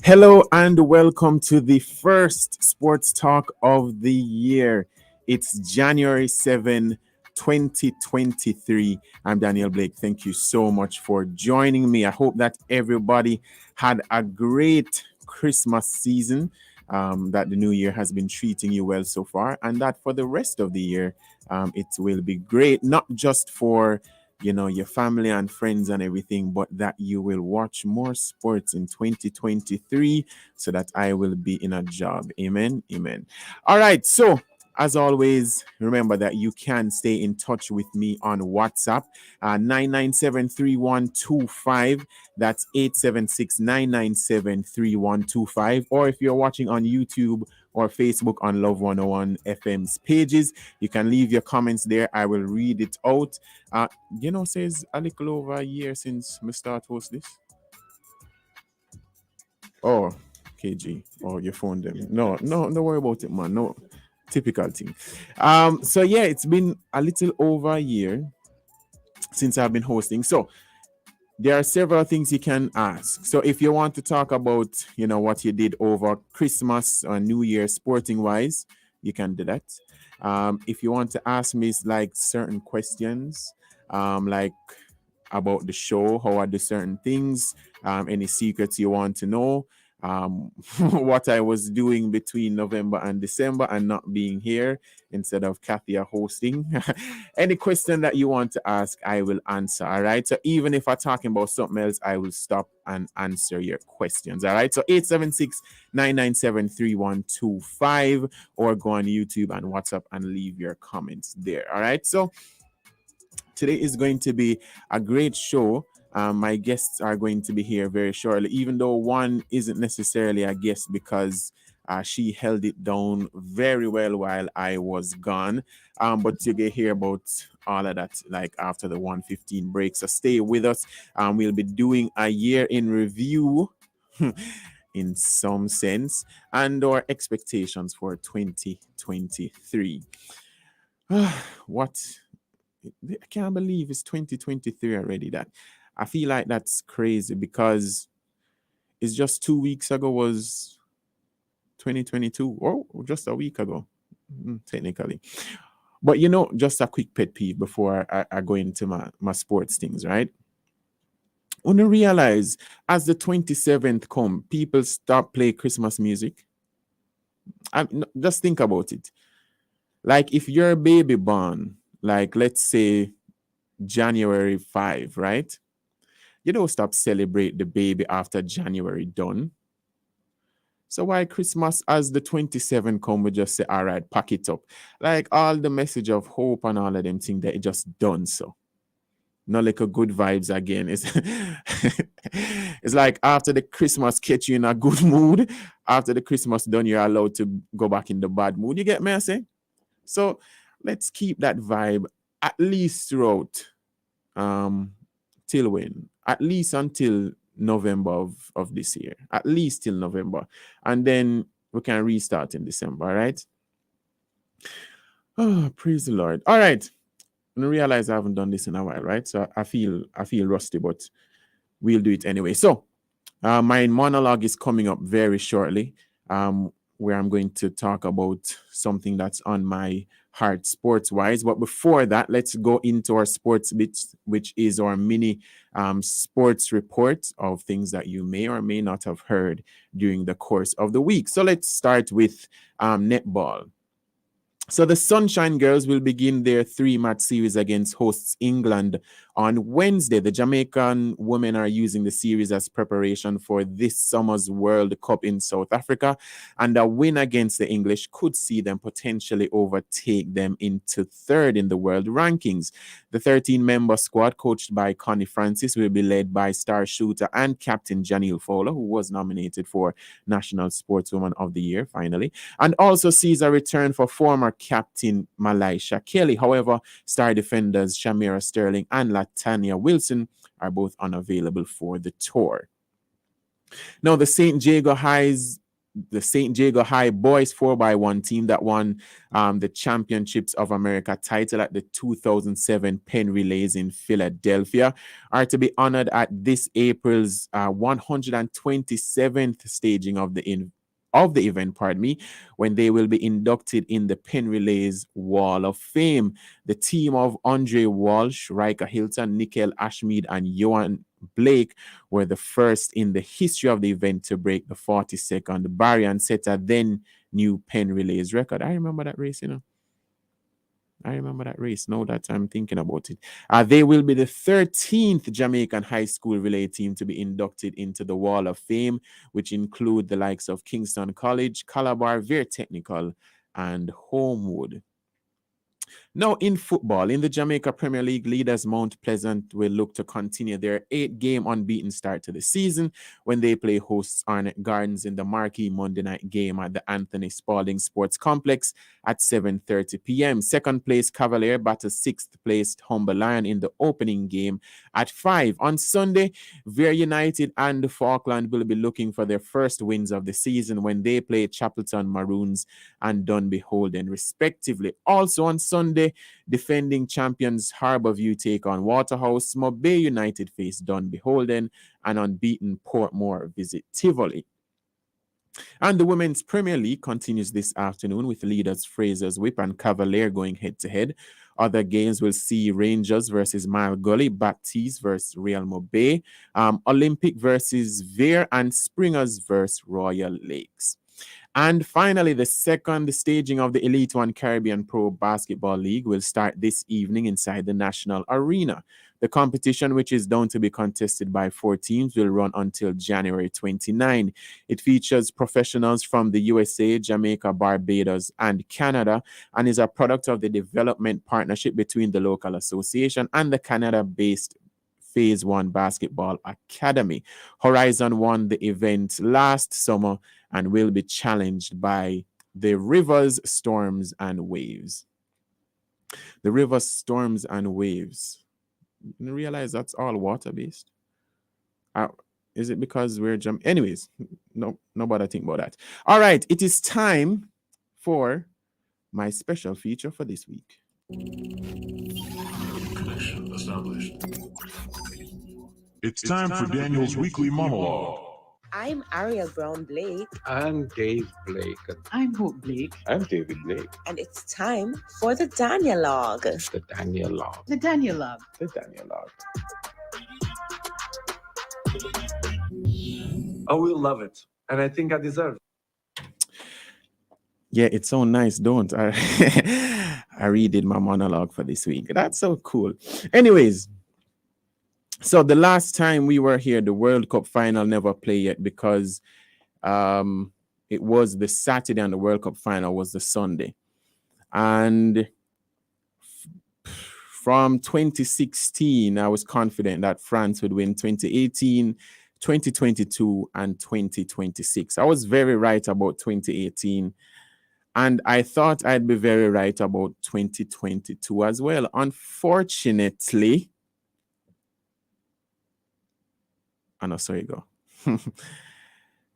Hello and welcome to the first sports talk of the year. It's January 7, 2023. I'm Daniel Blake. Thank you so much for joining me. I hope that everybody had a great Christmas season, that the new year has been treating you well so far, and that for the rest of the year, it will be great, not just for your family and friends and everything, but that you will watch more sports in 2023 so that I will be in a job. Amen. Amen. All right. So, as always, remember that you can stay in touch with me on WhatsApp, 997-3125. That's 876-997-3125. Or if you're watching on YouTube or Facebook on Love 101 FM's pages, you can leave your comments there. I will read it out. Says a little over a year since we start host this. Oh, KG. Oh, your phone them. No, don't worry about it, man. No, typical thing. So yeah, it's been a little over a year since I've been hosting. So there are several things you can ask. So if you want to talk about, what you did over Christmas or New Year sporting wise, you can do that. If you want to ask me like certain questions, like about the show, how I do certain things, any secrets you want to know, what I was doing between November and December and not being here instead of Kathia hosting. Any question that you want to ask, I will answer. All right. So even if I'm talking about something else, I will stop and answer your questions. All right. So 876-997-3125 or go on YouTube and WhatsApp and leave your comments there. All right. So today is going to be a great show. My guests are going to be here very shortly, even though one isn't necessarily a guest because she held it down very well while I was gone. But you get hear about all of that like after the 1:15 break. So stay with us. We'll be doing a year in review in some sense and our expectations for 2023. What? I can't believe it's 2023 already. That I feel like that's crazy because it's just 2 weeks ago was 2022 or just a week ago, technically. But just a quick pet peeve before I go into my sports things, right? When you realize as the 27th come, people start play Christmas music. Just think about it. Like if you're a baby born, like let's say January 5, right? You don't stop celebrate the baby after January done. So why Christmas as the 27 come, we just say, all right, pack it up. Like all the message of hope and all of them things that it just done so. Not like a good vibes again. It's it's like after the Christmas catch you in a good mood, after the Christmas done, you're allowed to go back in the bad mood. You get me, I say? So let's keep that vibe at least throughout till when? At least until November of this year. At least till November. And then we can restart in December, right? Oh, praise the Lord. All right. I realize I haven't done this in a while, right? So I feel rusty, but we'll do it anyway. So my monologue is coming up very shortly, where I'm going to talk about something that's on my heart sports-wise. But before that, let's go into our sports bits, which is our mini sports report of things that you may or may not have heard during the course of the week. So let's start with netball. So the Sunshine Girls will begin their 3-match series against hosts England on Wednesday. The Jamaican women are using the series as preparation for this summer's World Cup in South Africa, and a win against the English could see them potentially overtake them into third in the world rankings. The 13-member squad, coached by Connie Francis, will be led by star shooter and captain Janelle Fowler, who was nominated for National Sportswoman of the Year, finally, and also sees a return for former captain Malaisha Kelly. However, star defenders Shamira Sterling and Latanya Wilson are both unavailable for the tour. Now, the St. Jago Highs the St. Jago High boys 4x1 team that won the Championships of America title at the 2007 Penn Relays in Philadelphia are to be honored at this April's 127th staging of the event, pardon me, when they will be inducted in the Penn Relays Wall of Fame. The team of Andre Walsh, Riker Hilton, Nickel Ashmead, and Johan Blake were the first in the history of the event to break the 40-second barrier and set a then new Penn Relays record. I remember that race, I remember that race. Now that I'm thinking about it. They will be the 13th Jamaican high school relay team to be inducted into the Wall of Fame, which include the likes of Kingston College, Calabar, Vere Technical, and Homewood. Now, in football, in the Jamaica Premier League, leaders Mount Pleasant will look to continue their 8-game unbeaten start to the season when they play hosts Arnett Gardens in the marquee Monday night game at the Anthony Spalding Sports Complex at 7:30 p.m. Second place Cavalier battles sixth placed Humber Lion in the opening game at 5. On Sunday, Vere United and Falkland will be looking for their first wins of the season when they play Chapelton Maroons and Dunby Holden, respectively. Also on Sunday, defending champions Harbourview take on Waterhouse, Mobay United face Dunby Holden, and unbeaten Portmore visit Tivoli. And the Women's Premier League continues this afternoon with leaders Fraser's Whip and Cavalier going head-to-head. Other games will see Rangers versus Mile Gully, Baptiste versus Real Mobay, Olympic versus Vere, and Springers versus Royal Lakes. And finally, the second staging of the Elite One Caribbean Pro Basketball League will start this evening inside the National Arena. The competition, which is down to be contested by 4 teams, will run until January 29. It features professionals from the USA, Jamaica, Barbados, and Canada, and is a product of the development partnership between the local association and the Canada-based Phase 1 Basketball Academy. Horizon won the event last summer and will be challenged by the Rivers, Storms, and Waves. The Rivers, Storms, and Waves. You realize that's all water-based? Is it because we're anyways, nobody think about that. All right, it is time for my special feature for this week. Connection established. It's time for Daniel's weekly monologue. I'm Ariel Brown Blake. I'm Dave Blake. I'm Hope Blake. I'm David Blake. And it's time for the Danielog. The Danielog. The Danielog. The Danielog. I will love it. And I think I deserve it. Yeah, it's so nice, don't I? I redid my monologue for this week. That's so cool. Anyways, so the last time we were here, the World Cup final never played yet because it was the Saturday and the World Cup final was the Sunday. And from 2016, I was confident that France would win 2018, 2022, and 2026. I was very right about 2018. And I thought I'd be very right about 2022 as well. Unfortunately, I know, so you go.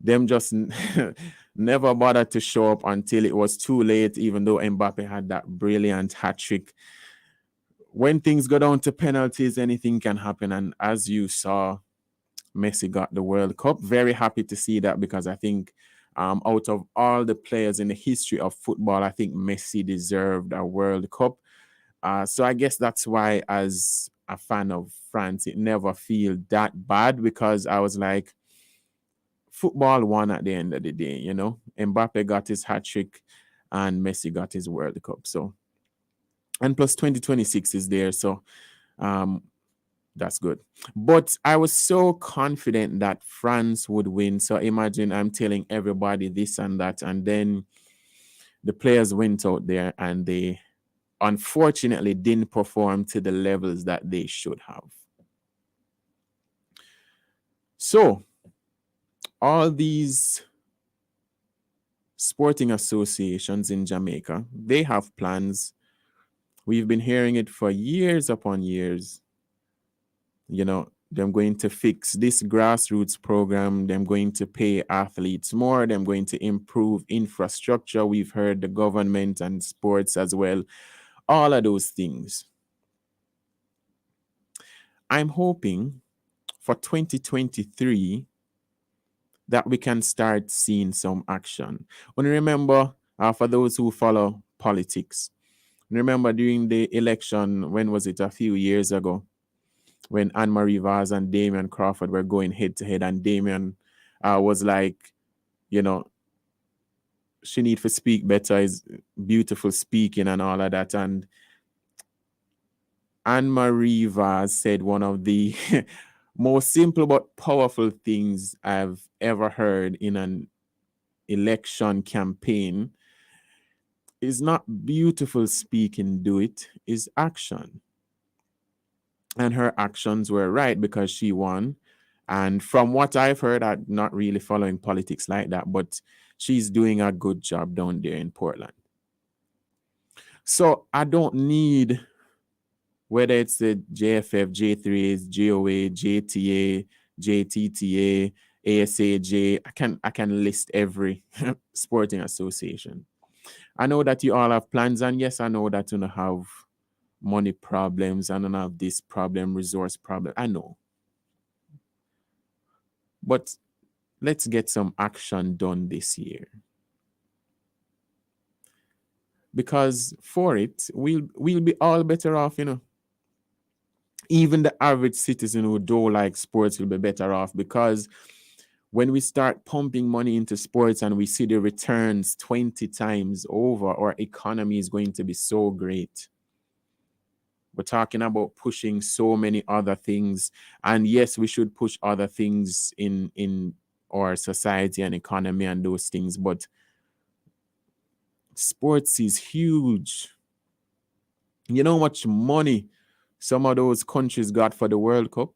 Them just never bothered to show up until it was too late, even though Mbappe had that brilliant hat trick. When things go down to penalties, anything can happen. And as you saw, Messi got the World Cup. Very happy to see that because I think out of all the players in the history of football, I think Messi deserved a World Cup. So I guess that's why, as a fan of France, it never feel that bad because I was like, football won at the end of the day, you know. Mbappe got his hat trick and Messi got his World Cup. So, and plus 2026 is there, so that's good. But I was so confident that France would win. So imagine I'm telling everybody this and that, and then the players went out there and they unfortunately didn't perform to the levels that they should have. So all these sporting associations in Jamaica, they have plans. We've been hearing it for years upon years. You know, Them going to fix this grassroots program. Them going to pay athletes more. Them going to improve infrastructure. We've heard the government and sports as well. All of those things. I'm hoping for 2023 that we can start seeing some action. And remember, for those who follow politics, remember during the election, when was it, a few years ago, when Anne-Marie Vaz and Damian Crawford were going head to head, and Damian was like, you know, she need to speak better, is beautiful speaking and all of that. And Anne-Marie Vaz said one of the most simple but powerful things I've ever heard in an election campaign is not beautiful speaking, do it, is action. And her actions were right because she won. And from what I've heard, I'm not really following politics like that, but she's doing a good job down there in Portland. So I don't need, whether it's the JFF, J3s, GOA, JTA, JTTA, ASAJ, I can list every sporting association. I know that you all have plans, and yes, I know that you don't have money problems and don't have this problem, resource problem. I know. But let's get some action done this year. Because for it, we'll be all better off, you know. Even the average citizen who don't like sports will be better off, because when we start pumping money into sports and we see the returns 20 times over, our economy is going to be so great. We're talking about pushing so many other things. And yes, we should push other things in our society and economy and those things. But sports is huge. You know how much money some of those countries got for the World Cup?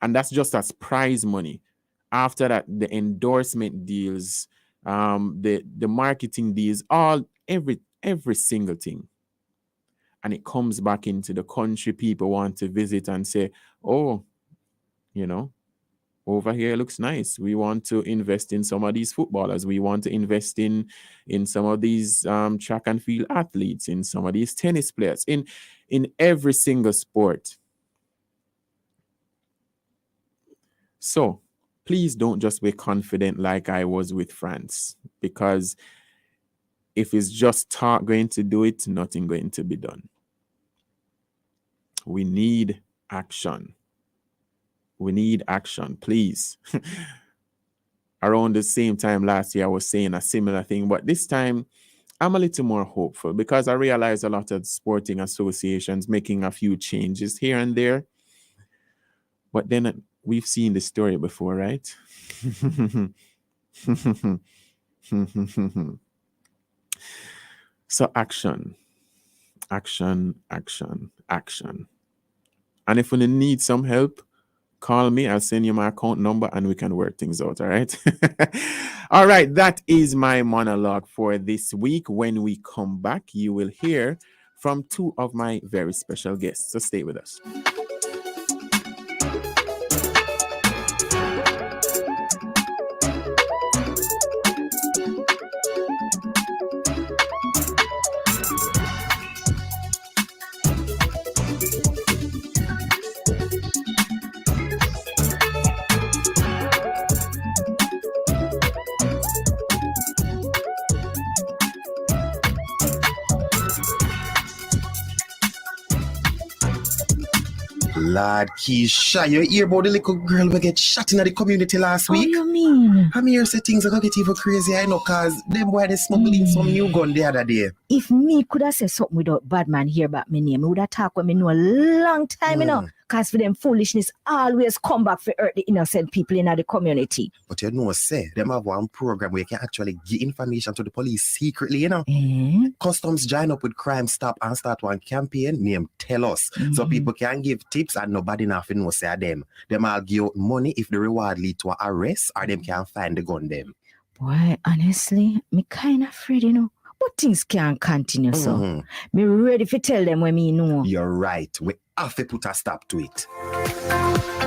And that's just as prize money. After that, the endorsement deals, the marketing deals, every single thing. And it comes back into the country. People want to visit and say, oh, you know, over here looks nice. We want to invest in some of these footballers. We want to invest in some of these track and field athletes, in some of these tennis players, in every single sport. So please don't just be confident like I was with France, because if it's just talk going to do it, nothing going to be done. We need action. We need action, please. Around the same time last year, I was saying a similar thing, but this time I'm a little more hopeful, because I realize a lot of sporting associations making a few changes here and there. But then we've seen the story before, right? So action. And if you need some help, call me. I'll send you my account number and we can work things out. All right. All right. That is my monologue for this week. When we come back, you will hear from two of my very special guests. So stay with us. Lord Keisha, you hear about the little girl we get shot in the community last week? What do you mean? I'm here say things are gonna get even crazy, I know, cause them boy they smuggling some new gun the other day. If me could have said something without bad man hear about me name, I would have talked with me know a long time, you know. Cause for them foolishness always come back for hurt the innocent people in the community. But you know, say, them have one program where you can actually give information to the police secretly, you know. Customs join up with Crime Stop and start one campaign named Tell Us. So people can give tips and nobody nothing know say them. Them all give out money if the reward lead to an arrest, or them can find the gun them. Boy, honestly, me kind of afraid, you know. But things can't continue, so. Mhm. Me ready to tell them when me know. You're right. We have to put a stop to it.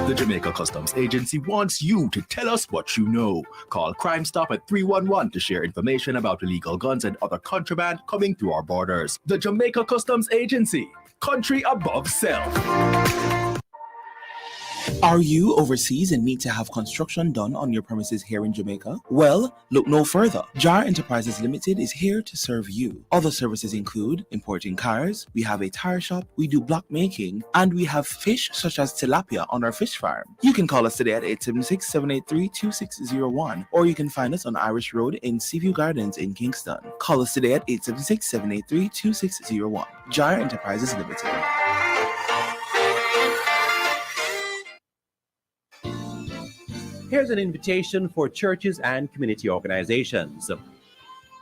The Jamaica Customs Agency wants you to tell us what you know. Call Crime Stop at 311 to share information about illegal guns and other contraband coming through our borders. The Jamaica Customs Agency, country above self. Are you overseas and need to have construction done on your premises here in Jamaica? Well, look no further. Jar Enterprises Limited is here to serve you. Other services include importing cars, we have a tire shop, we do block making, and we have fish such as tilapia on our fish farm. You can call us today at 876-783-2601, or you can find us on Irish Road in Seaview Gardens in Kingston. Call us today at 876-783-2601. Jar Enterprises Limited. Here's an invitation for churches and community organizations.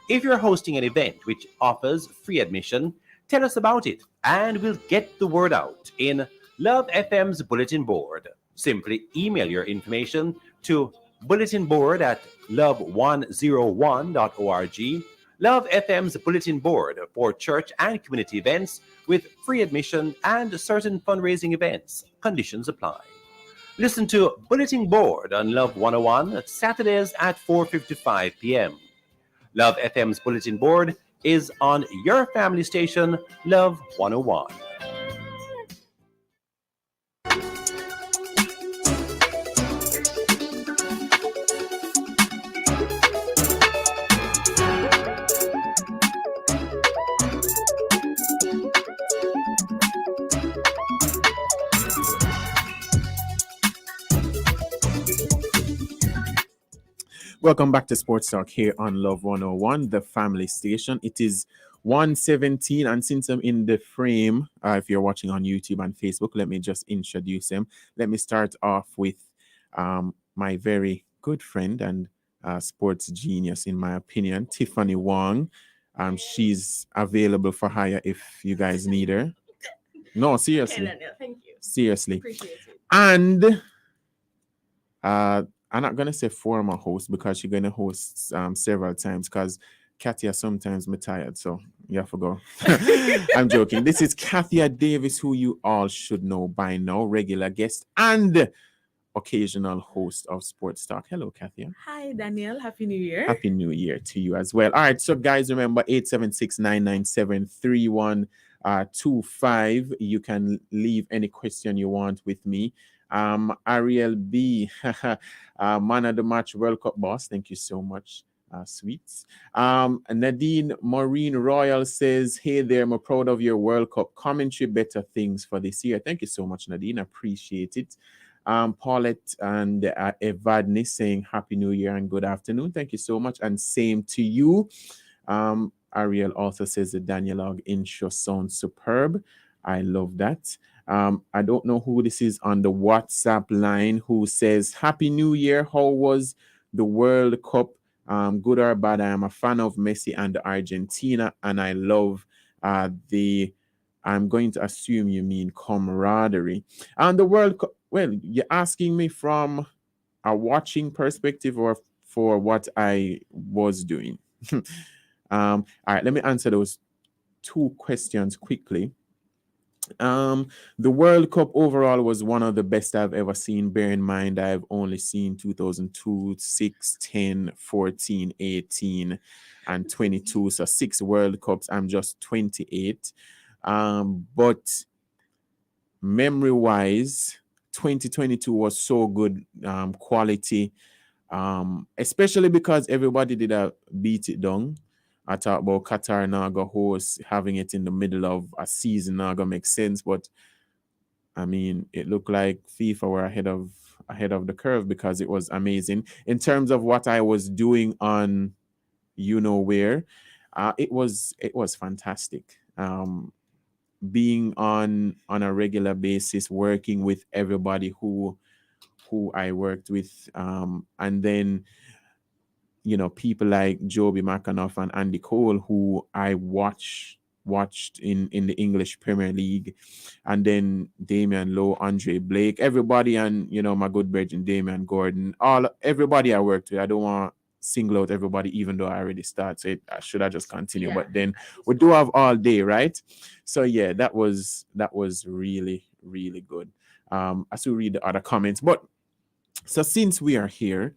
If you're hosting an event which offers free admission, tell us about it and we'll get the word out in Love FM's bulletin board. Simply email your information to bulletinboard@love101.org. Love FM's bulletin board for church and community events with free admission and certain fundraising events. Conditions apply. Listen to Bulletin Board on Love 101 Saturdays at 4:55 p.m. Love FM's Bulletin Board is on your family station, Love 101. Welcome back to Sports Talk here on Love 101, the family station. It is 1:17, and since I'm in the frame, if you're watching on YouTube and Facebook, let me just introduce him. Let me start off with my very good friend and sports genius, in my opinion, Tiffany Wong. She's available for hire if you guys need her. No, seriously. Okay, Daniel, thank you. Seriously. Appreciate it. And I'm not gonna say former host because she's gonna host several times because Katia sometimes me tired, so you have to go. I'm joking. This is Katia Davis, who you all should know by now, regular guest and occasional host of Sports Talk. Hello, Katia. Hi, Daniel. Happy New Year. Happy New Year to you as well. All right, so guys, remember 876-997-3125. You can leave any question you want with me. Ariel B, man of the match World Cup boss. Thank you so much, sweets. Nadine Maureen Royal says, hey there, I'm proud of your World Cup commentary. Better things for this year. Thank you so much, Nadine. Appreciate it. Paulette and Evadne saying Happy New Year and good afternoon. Thank you so much. And same to you. Ariel also says the Daniel Log intro sounds superb. I love that. I don't know who this is on the WhatsApp line who says, Happy New Year. How was the World Cup? Good or bad? I am a fan of Messi and Argentina, and I love I'm going to assume you mean camaraderie. And the World Cup, well, you're asking me from a watching perspective or for what I was doing? All right, let me answer those two questions quickly. The World Cup overall was one of the best I've ever seen. Bear in mind, I've only seen 2002, 6, 10, 14, 18, and 22. So 6 World Cups. I'm just 28. But memory-wise, 2022 was so good quality, especially because everybody did a beat it down. I talk about Qatar Naga host having it in the middle of a season Naga makes sense, but I mean it looked like FIFA were ahead of the curve because it was amazing. In terms of what I was doing on you know where, it was fantastic. Being on a regular basis, working with everybody who I worked with, and then people like Joby McAnuff and Andy Cole, who I watched in the English Premier League, and then Damian Lowe, Andre Blake, everybody, and my good brethren Damian Gordon, everybody I worked with. I don't want single out everybody, even though I already started. I should have just continue, Yeah. but then we do have all day, right? So yeah, that was really, really good. I still read the other comments, but so since we are here,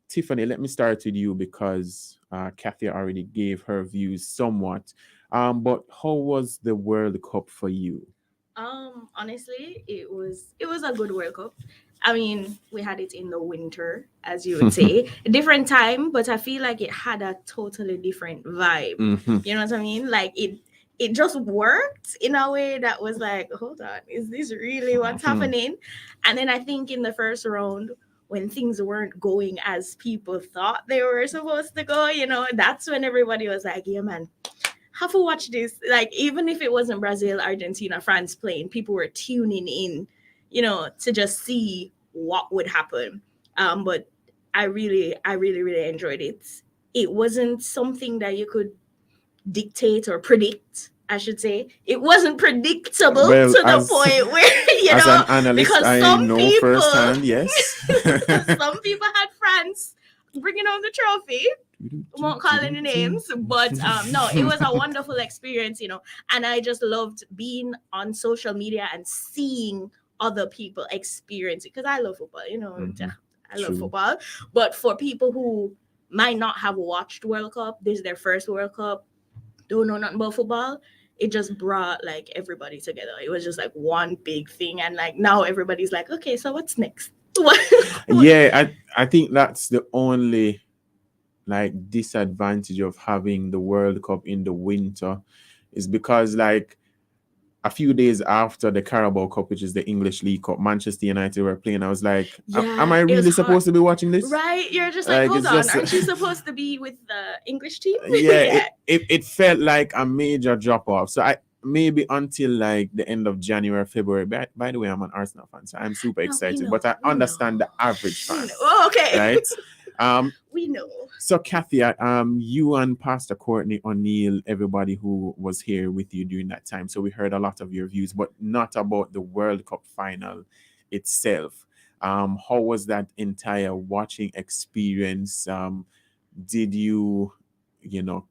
Tiffany, let me start with you because Kathy already gave her views somewhat. But how was the World Cup for you? Honestly, it was a good World Cup. I mean, we had it in the winter, as you would say, a different time, but I feel like it had a totally different vibe. Mhm. You know what I mean? Like it just worked in a way that was like, hold on, is this really what's Mhm. happening? And then I think in the first round, when things weren't going as people thought they were supposed to go, that's when everybody was like, yeah, man, have to watch this. Like, even if it wasn't Brazil, Argentina, France playing, people were tuning in, to just see what would happen. But I really, really enjoyed it. It wasn't something that you could dictate or predict, I should say. It wasn't predictable Well, to the as point where, as an analyst, because I some know people, firsthand. Yes. some people had France bringing home the trophy. Won't call any names, but no, it was a wonderful experience, and I just loved being on social media and seeing other people experience it because I love football, Mhm. I love True. football. But for people who might not have watched World Cup, this is their first World Cup, don't know nothing about football, it just brought like everybody together. It was just like one big thing, and like now everybody's like, okay, so what's next? Yeah, I think that's the only like disadvantage of having the World Cup in the winter is because like a few days after the Carabao Cup, which is the English League Cup, Manchester United were playing. I was like, am I it was really hard. supposed to be watching this? Right? You're just like, Like, hold it's on, just aren't you supposed to be with the English team? yeah, it felt like a major drop off. So I maybe until like the end of January, February. By the way, I'm an Arsenal fan, so I'm super excited. But I understand the average fan, Oh, okay. right? We know. So Kathy, you and Pastor Courtney O'Neill, everybody who was here with you during that time. So we heard a lot of your views, but not about the World Cup final itself. How was that entire watching experience? Did you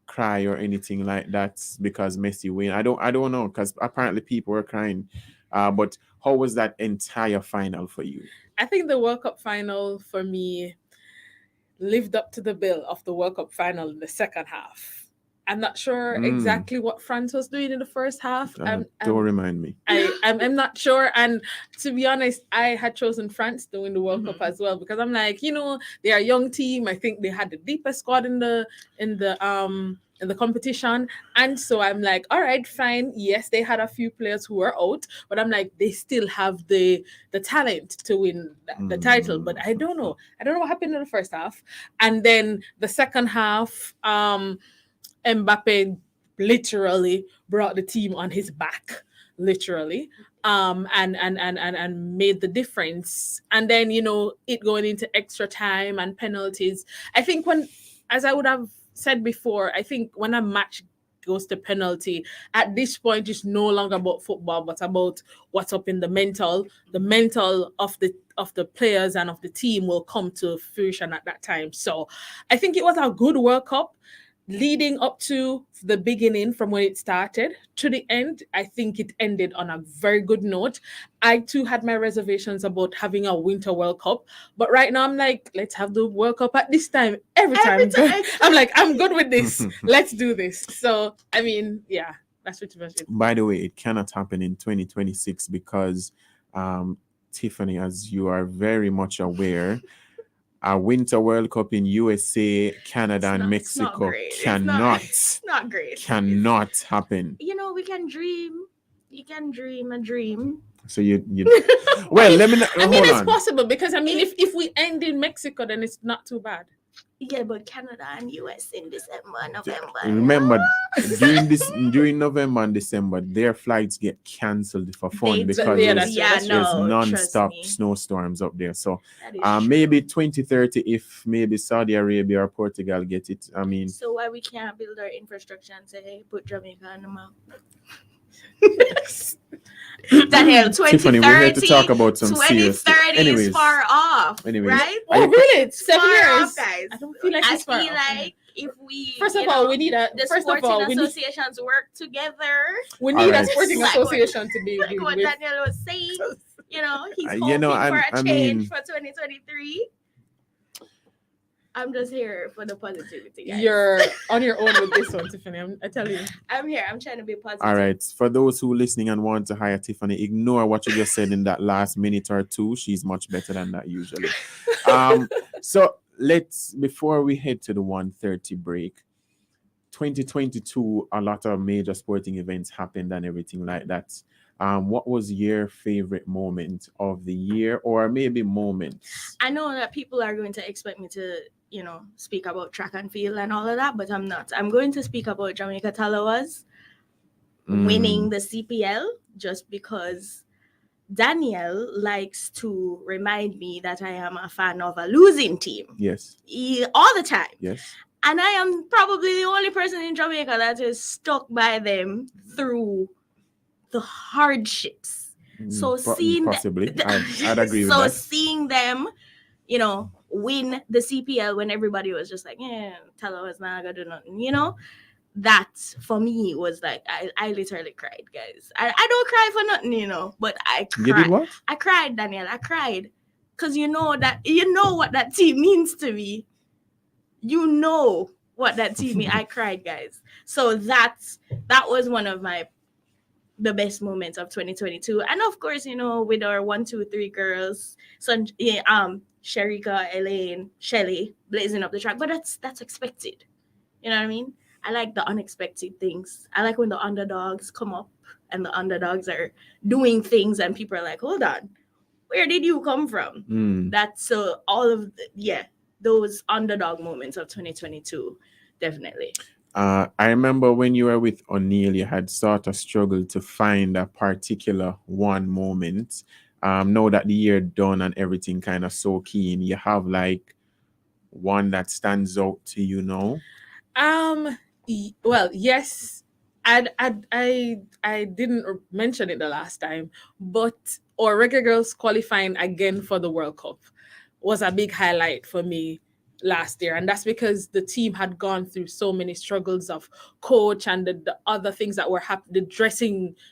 cry or anything like that because Messi win? I don't know, because apparently people were crying. But how was that entire final for you? I think the World Cup final for me lived up to the bill of the World Cup final in the second half. I'm not sure exactly what France was doing in the first half. Don't remind me. I'm not sure. And to be honest, I had chosen France to win the World Cup as well because I'm like, they are a young team. I think they had the deepest squad in the competition. And so I'm like, all right, fine. Yes, they had a few players who were out, but I'm like, they still have the talent to win the title. But I don't know. I don't know what happened in the first half. And then the second half, Mbappe literally brought the team on his back, literally, and made the difference. And then it going into extra time and penalties. I think as I would have said before, I think when a match goes to penalty, at this point it's no longer about football, but about what's up in the mental. The mental of the players and of the team will come to fruition at that time. So I think it was a good World Cup. Leading up to the beginning, from when it started to the end, I think it ended on a very good note. I too had my reservations about having a Winter World Cup, but right now I'm like, let's have the World Cup at this time. Every time. I'm like, I'm good with this. Let's do this. So, I mean, yeah, that's pretty much it. By the way, it cannot happen in 2026 because, Tiffany, as you are very much aware, a Winter World Cup in USA, Canada, and Mexico cannot happen. We can dream. You can dream a dream. So you well, let me. I mean, it's possible because if we end in Mexico, then it's not too bad. Yeah, but Canada and US in December, November. Remember, during November and December, their flights get cancelled for fun because there's non-stop snowstorms up there. So maybe 2030, if maybe Saudi Arabia or Portugal get it. I mean, so why we can't build our infrastructure and say, hey, put Jamaica on the map? Daniel, Tiffany, we're here to 2030, talk about some serious stuff. 2030 is Anyways, far off, anyways. right? Oh, really? It's 7 Far years. off, guys. I don't feel like I it's far feel off. like if we, First of you all, know, we need a the first of sporting all we need, associations work together. we All need a right. sporting Like what- association to be Like what with. Daniel was saying, you know, he's You hoping know, for I a mean- change for 2023. I'm just here for the positivity, guys. You're on your own with this one, Tiffany. I tell you. I'm here. I'm trying to be positive. All right. For those who listening and want to hire Tiffany, ignore what you just said in that last minute or two. She's much better than that usually. So let's, before we head to the 1:30 break, 2022, a lot of major sporting events happened and everything like that. What was your favorite moment of the year, or maybe moments? I know that people are going to expect me to, you know, speak about track and field and all of that, but I'm not. I'm going to speak about Jamaica Talawas winning the CPL just because Daniel likes to remind me that I am a fan of a losing team. Yes. All the time. Yes. And I am probably the only person in Jamaica that is stuck by them through the hardships. So seeing possibly, I'd agree with so that. seeing them, you know, win the CPL when everybody was just like, yeah, Tala was not gonna do nothing, you know. That for me was like I literally cried, guys. I don't cry for nothing, you know, but I cried. You did what? I cried, Daniel. I cried. Because you know what that team means to me. You know what that team means. I cried, guys. So that was one of the best moments of 2022. And of course, you know, with our 1, 2, 3 girls, Sherika, Elaine, Shelly blazing up the track. But that's expected. You know what I mean? I like the unexpected things. I like when the underdogs come up and the underdogs are doing things and people are like, hold on, where did you come from? That's all of those underdog moments of 2022, definitely. I remember when you were with O'Neill, you had sort of struggled to find a particular one moment. Now that the year done and everything kind of so keen, you have like one that stands out to you now? Well, yes. I didn't mention it the last time, but our Reggae Girls qualifying again for the World Cup was a big highlight for me last year, and that's because the team had gone through so many struggles of coach and the other things that were happening,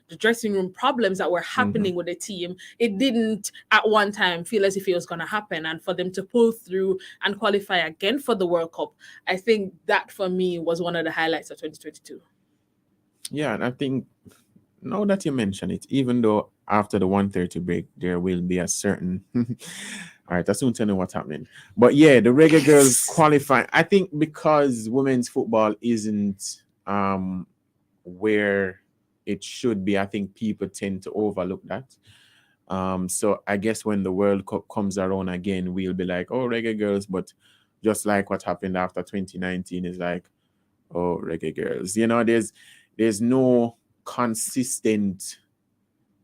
the dressing room problems that were happening with the team. It didn't at one time feel as if it was going to happen, and for them to pull through and qualify again for the World Cup, I think that for me was one of the highlights of 2022. Yeah, and I think now that you mention it, even though after the 1:30 break there will be a certain all right, I soon tell you what's happening. But yeah, the Reggae Girls qualifying. I think because women's football isn't where it should be, I think people tend to overlook that. So I guess when the World Cup comes around again, we'll be like, oh, Reggae Girls. But just like what happened after 2019 is like, oh, Reggae Girls. You know, there's no consistent,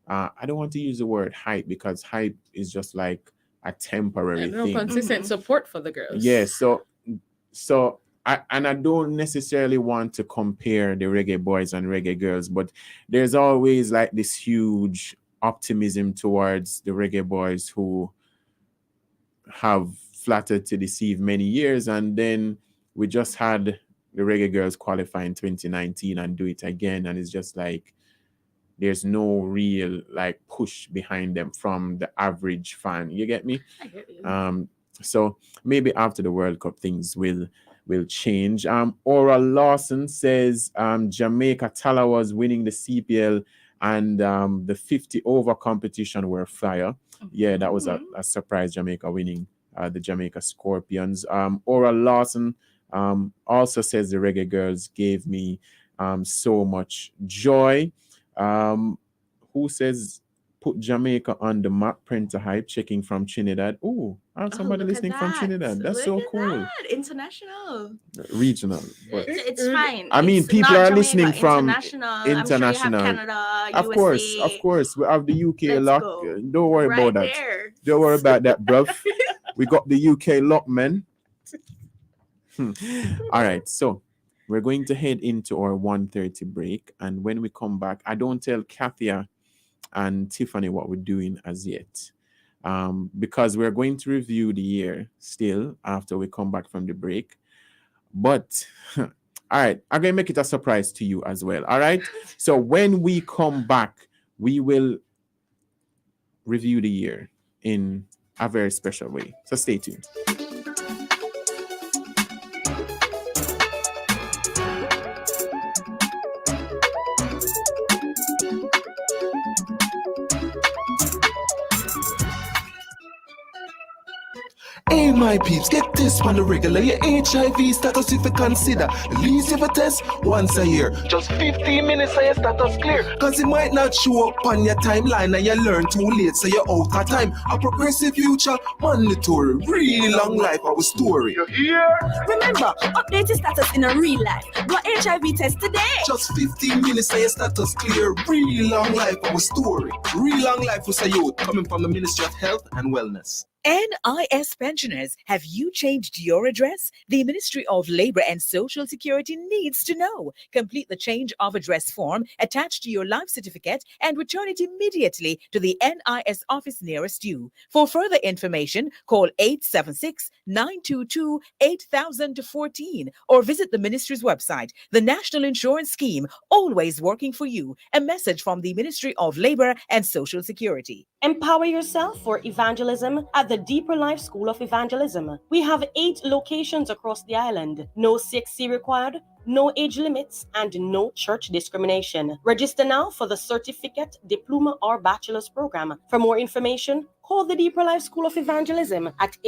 I don't want to use the word hype, because hype is just like a temporary thing. Consistent support for the girls. Yeah, so I don't necessarily want to compare the Reggae boys and Reggae girls, but there's always like this huge optimism towards the Reggae boys who have flattered to deceive many years, and then we just had the Reggae girls qualify in 2019 and do it again, and it's just like there's no real like push behind them from the average fan. You get me? I get you. So maybe after the World Cup things will change. Aura Lawson says Jamaica Talawas winning the CPL and the 50 over competition were fire. Yeah, that was a surprise, Jamaica winning the Jamaica Scorpions. Aura Lawson also says the Reggae Girls gave me so much joy. Who says put Jamaica on the map? Printer Hype checking from Trinidad. Oh, I have somebody listening from Trinidad. That's so cool. That. International. Regional. But It's fine. I mean, It's people not are Jamaica, listening from international. international. I'm sure you have Canada, of USA. course. We have the UK Let's lock. go. Don't worry Right about that. there. Don't worry about that, bruv. We got the UK lock, man. All right, so we're going to head into our 1:30 break, and when we come back, I don't tell Kathia and Tiffany what we're doing as yet. Because we're going to review the year still after we come back from the break. But all right, I'm going to make it a surprise to you as well. All right. So when we come back, we will review the year in a very special way. So stay tuned. Hey, my peeps, get this on the regular. Your HIV status, if you consider the least of a test once a year. Just 15 minutes and your status clear. Cause it might not show up on your timeline and you learn too late, so you're out of time. A progressive future, mandatory. Really long life, our story. You hear? Remember, update your status in a real life. Go HIV test today. Just 15 minutes and your status clear. Really long life, our story. Real long life was a youth coming from the Ministry of Health and Wellness. NIS pensioners, have you changed your address? The Ministry of Labor and Social Security needs to know. Complete the change of address form attached to your life certificate and return it immediately to the NIS office nearest you. For further information, call 876-922-8014 or visit the Ministry's website. The National Insurance Scheme, always working for you. A message from the Ministry of Labor and Social Security. Empower yourself for evangelism at the Deeper Life School of Evangelism. We have 8 locations across the island. No CXC required, no age limits, and no church discrimination. Register now for the certificate, diploma, or bachelor's program. For more information, call the Deeper Life School of Evangelism at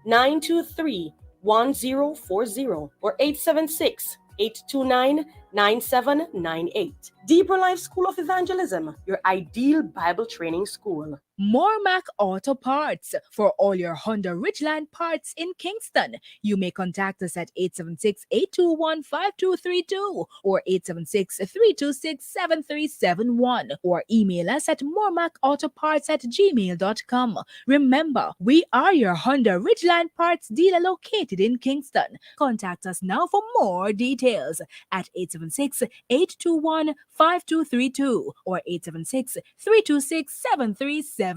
876-923-1040 or 876-829-9798. Deeper Life School of Evangelism, your ideal Bible training school. Mormac Auto Parts for all your Honda Ridgeline parts in Kingston. You may contact us at 876-821-5232 or 876-326-7371 or email us at mormacautoparts@gmail.com. Remember, we are your Honda Ridgeline parts dealer located in Kingston. Contact us now for more details at 876-821-5232 or 876-326-7371. Hey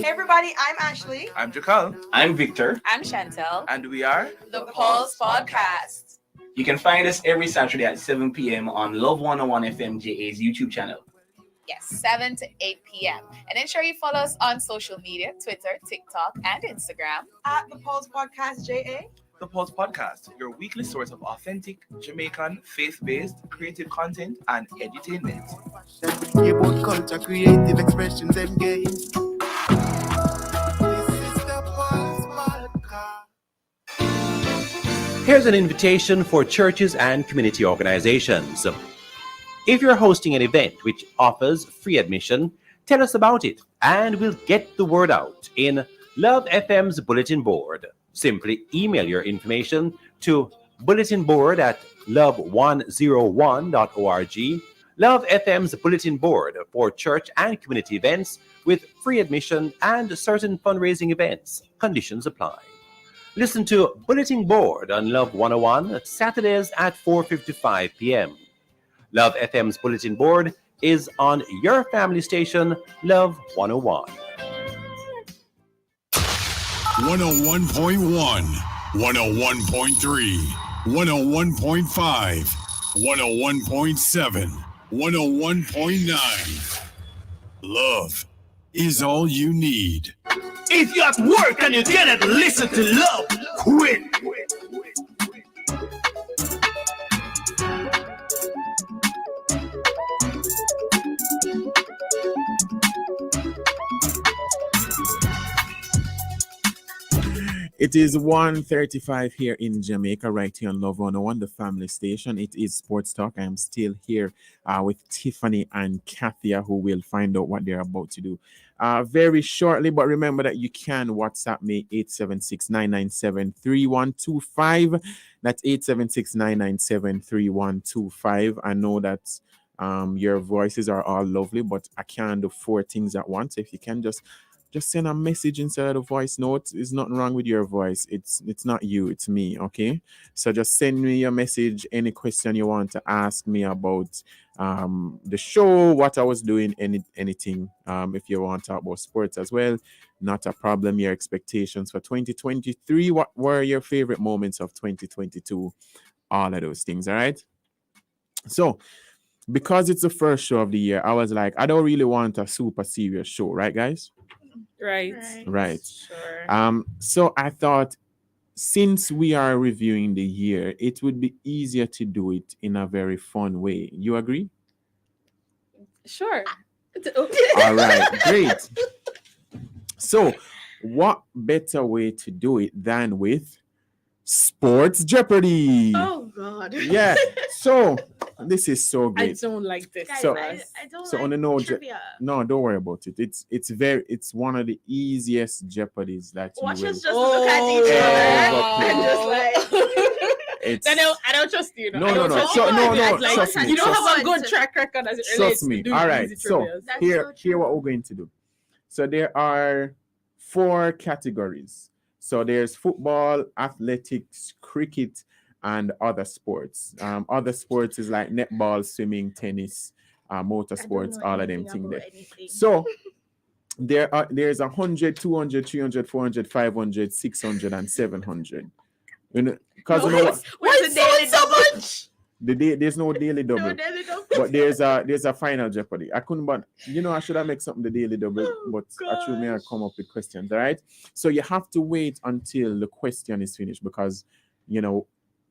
everybody, I'm Ashley. I'm Jakal. I'm Victor. I'm Chantel. And we are The Pulse Podcast. You can find us every Saturday at 7 p.m. on Love 101 FM JA's YouTube channel. Yes, 7 to 8 p.m. And ensure you follow us on social media, Twitter, TikTok, and Instagram. At The Pulse Podcast JA. The Pulse Podcast, your weekly source of authentic, Jamaican, faith-based, creative content and edutainment. About culture, creative expressions, and games. Here's an invitation for churches and community organizations. If you're hosting an event which offers free admission, tell us about it and we'll get the word out in Love FM's bulletin board. Simply email your information to bulletinboard@love101.org. Love FM's bulletin board for church and community events with free admission and certain fundraising events. Conditions apply. Listen to Bulletin Board on Love 101 Saturdays at 4:55 p.m. Love FM's bulletin board is on your family station, Love 101. 101.1, 101.3, 101.5, 101.7, 101.9. Love is all you need. If you're at work and you cannot listen to Love, quit. It is 1:35 here in Jamaica, right here on Love 101, the family station. It is Sports Talk. I am still here with Tiffany and Kathia, who will find out what they're about to do very shortly. But remember that you can WhatsApp me 876-997-3125. That's 876-997-3125. I know that your voices are all lovely, but I can't do 4 things at once. If you can just just send a message instead of the voice note. There's nothing wrong with your voice. It's not you, it's me, okay? So just send me your message, any question you want to ask me about the show, what I was doing, anything. If you want to talk about sports as well, not a problem. Your expectations for 2023, what were your favorite moments of 2022? All of those things, all right? So because it's the first show of the year, I was like, I don't really want a super serious show, right, guys? Right. Right. Sure. So I thought, since we are reviewing the year, it would be easier to do it in a very fun way. You agree? Sure. All right, great. So, what better way to do it than with Sports Jeopardy? Oh God. Yeah. So this is so I great. don't like this. Guys, So- I don't So like on the note, trivia. no, don't worry about it. It's one of the easiest Jeopardies that you Watch will. us just look at each other and just like It's, I don't trust you. No, I no, don't no. trust So- you. no, no, Like, trust me, you don't trust have a me. good track record as it Trust relates me. to doing All easy right. So trivias. That's here so what true. we're going to do. So there are 4 categories. So there's football, athletics, cricket, and other sports. Other sports is like netball, swimming, tennis, motorsports, all of them things there. So there's 100, 200, 300, 400, 500, 600, and 700. You know, because you know what? Why is it so much? There's no daily double. No daily double. But there's a final Jeopardy. I couldn't, but I should have make something the daily double, but actually may I come up with questions, all right? So you have to wait until the question is finished because,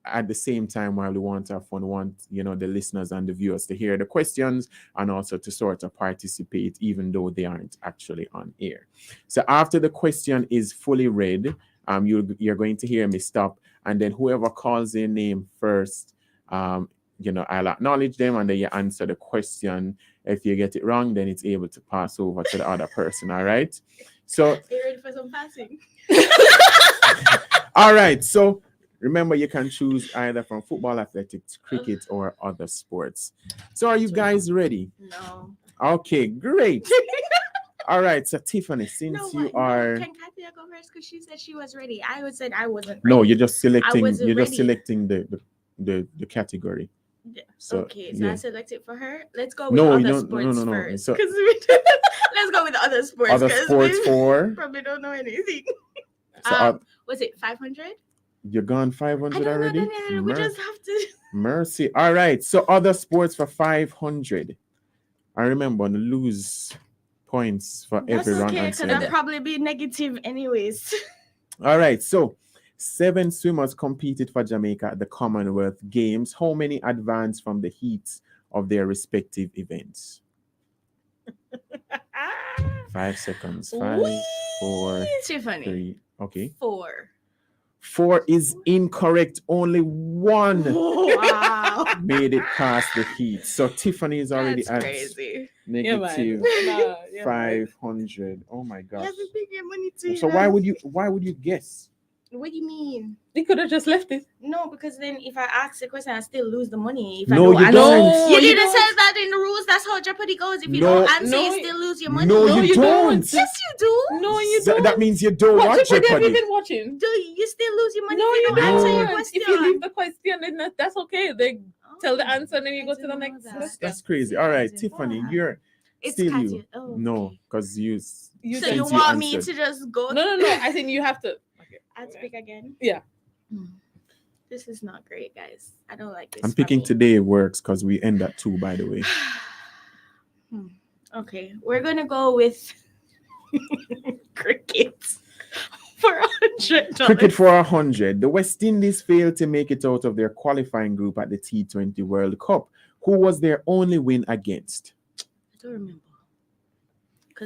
at the same time, while we want to have fun, we want, the listeners and the viewers to hear the questions and also to sort of participate, even though they aren't actually on air. So after the question is fully read, you're going to hear me stop, and then whoever calls their name first, I'll acknowledge them, and then you answer the question. If you get it wrong, then it's able to pass over to the other person. All right. So, Are you ready for some passing? all right. So remember, you can choose either from football, athletics, cricket, or other sports. So are you guys ready? No. Okay, great. All right. So Tiffany, since you are Can Katia go first? Because she said she was ready. I said I wasn't ready. no, you're just selecting. wasn't You're just ready. selecting the category. Yeah. So, Okay, so yeah. I select it for her. Let's go with No, other you don't. sports No. first. So 'Cause let's go with the other sports. other 'cause sports we for. probably don't know anything. So Was it 500? you're gone 500 already. We just have to. Mercy. All right. So other sports for 500. I remember to lose points for That's every wrong okay, answer. because I'll probably be negative anyways. All right. So 7 swimmers competed for Jamaica at the Commonwealth Games. How many advanced from the heats of their respective events? 5 seconds. 5, 4, Tiffany. 3. Okay. 4. 4 is incorrect. Only 1 Wow. made it past the heat. So Tiffany is already That's at crazy. negative Yeah, man. 500. Oh my You gosh. haven't been getting money to So why would you guess? What do you mean? You could have just left it. No, because then if I ask the question, I still lose the money. If I No, don't you answer. don't. You You didn't don't. say that in the rules. That's how Jeopardy goes. If you No. don't answer, No, you still lose your money. No, you don't. Yes, you do. No, you That don't. means you don't What watch Jeopardy have you Jeopardy. been watching? Do you still lose your money No, if you you don't answer your don't. question? If you leave the question, then that's okay. They tell the answer, and then you go to the didn't know next that. question. That's crazy. All right, Yeah. Tiffany, you're It's still Katya. you. Oh, No, okay. because you. So since you want me answered. to just go? No. I think you have to. Okay. I'd speak again. Yeah. This is not great, guys. I don't like this. I'm for picking me. today works because we end at 2, by the way. Okay, we're gonna go with cricket for $100. Cricket for 100. The West Indies failed to make it out of their qualifying group at the T20 World Cup. Who was their only win against? I don't remember.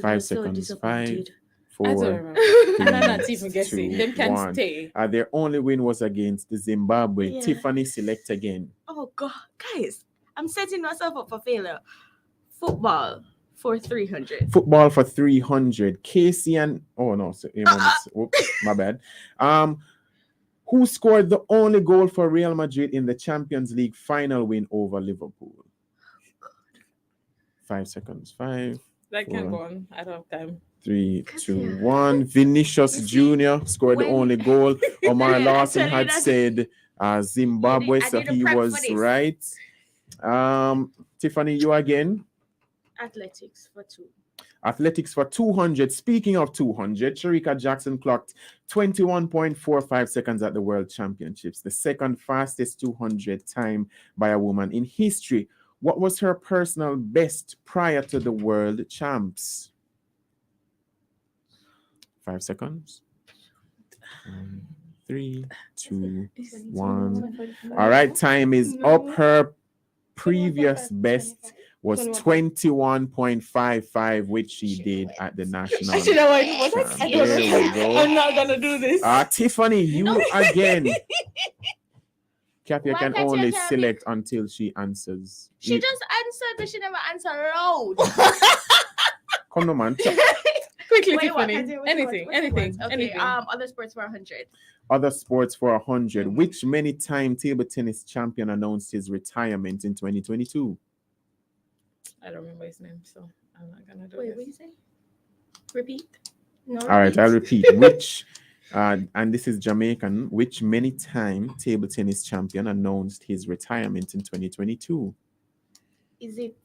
5 seconds. 5, 4, I don't remember. 3, And I'm not even guessing. 2, Them can 1. stay. Their only win was against the Zimbabwe. Yeah. Tiffany, select again. Oh God, guys, I'm setting myself up for failure. Football for 300. Football for 300. Casey and whoops, my bad. Who scored the only goal for Real Madrid in the Champions League final win over Liverpool? 5 seconds. 5, That can go on. I don't have time. 3, 2, 1. Vinicius Jr. scored the only goal. Omar Lawson had said Zimbabwe, so he was right. Tiffany, you again. Athletics for 2. Athletics for 200. Speaking of 200, Sharika Jackson clocked 21.45 seconds at the World Championships, the second fastest 200 time by a woman in history. What was her personal best prior to the World Champs? 5 seconds. 3, 2, 1. All right, time is up. Her previous best was 21.55, which she did at the national. You know what? There we go. I'm not gonna do this. Tiffany, you again. Kathy can only select until she answers. She just answered, but she never answered loud. Come on, man. Quickly, Wait, Tiffany. what? Anything. Okay, Anything. other sports for 100. Other sports for 100. Which many-time table tennis champion announced his retirement in 2022? I don't remember his name, so I'm not gonna do Wait, this. what did you say? Repeat. No. All right, I'll repeat. Which, and this is Jamaican, which many-time table tennis champion announced his retirement in 2022? Is it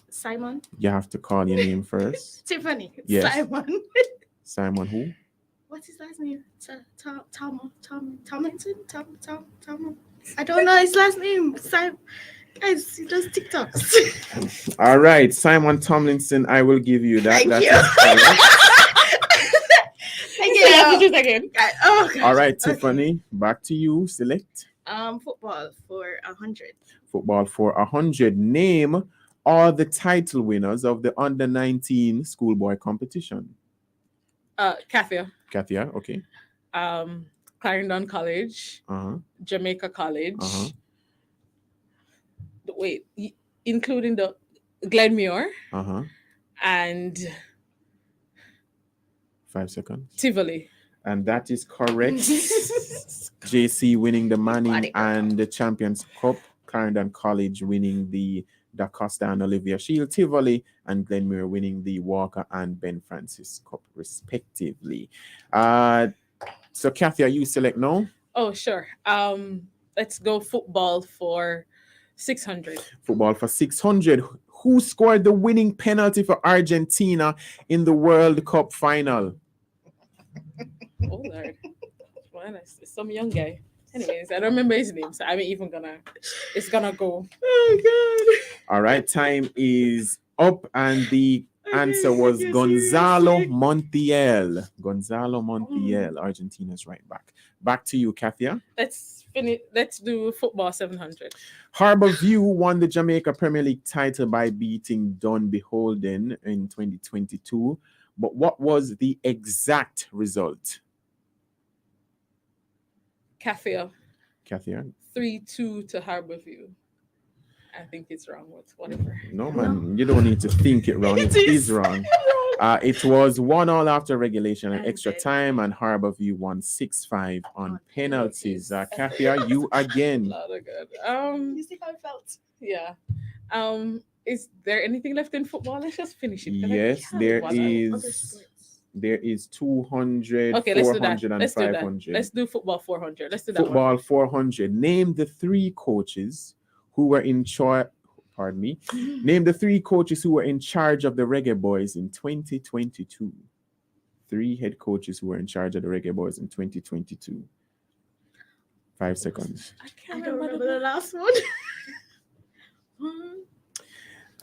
Simon? You have to call your name first. Tiffany. Yes. Simon. Simon who? What's his last name? Tomlinson? Tom. I don't know his last name. Simon. Guys, he does TikToks. All right, Simon Tomlinson, I will give you that. Thank you. Thank you. Again. Oh, gosh. All right, Tiffany, back to you. Select. Football for 100. Football for 100. Name all the title winners of the under-19 schoolboy competition. Kathia. Kathia, okay. Clarendon College. Jamaica College. Wait, including the Glenmuir. And 5 seconds. Tivoli. And that is correct. JC winning the Manning and the Champions Cup. Clarendon College winning the Da Costa and Olivia Shield. Tivoli and Glenmuir winning the Walker and Ben Francis Cup, respectively. So, Kathia, you select no? Oh, sure. Let's go football for 600. Football for 600. Who scored the winning penalty for Argentina in the World Cup final? Oh, Lord. Well, it's some young guy. Anyways, I don't remember his name, so I'm even gonna. It's gonna go. Oh God! All right, time is up, and the answer was Gonzalo Montiel. Gonzalo Montiel, Argentina's right back. Back to you, Kathia. Let's finish. Let's do football 700. Harbourview won the Jamaica Premier League title by beating Dun Beholden in 2022. But what was the exact result? Kathia. 3-2 to Harbourview. I think it's wrong. Whatever. No, man, you don't need to think it wrong. It is wrong. It was 1-1 after regulation and extra time, and Harbourview won 6-5 on penalties. Kathia, you again. You see how it felt? Yeah. Is there anything left in football? Let's just finish it. Yes, there is. There is 200, okay, 400, and let's 500. Let's do football 400. Let's do that. Football 400. Name the three coaches who were in charge. Pardon me. Name the three coaches who were in charge of the Reggae Boys in 2022. 3 head coaches who were in charge of the Reggae Boys in 2022. 5 seconds. I can't remember the last one.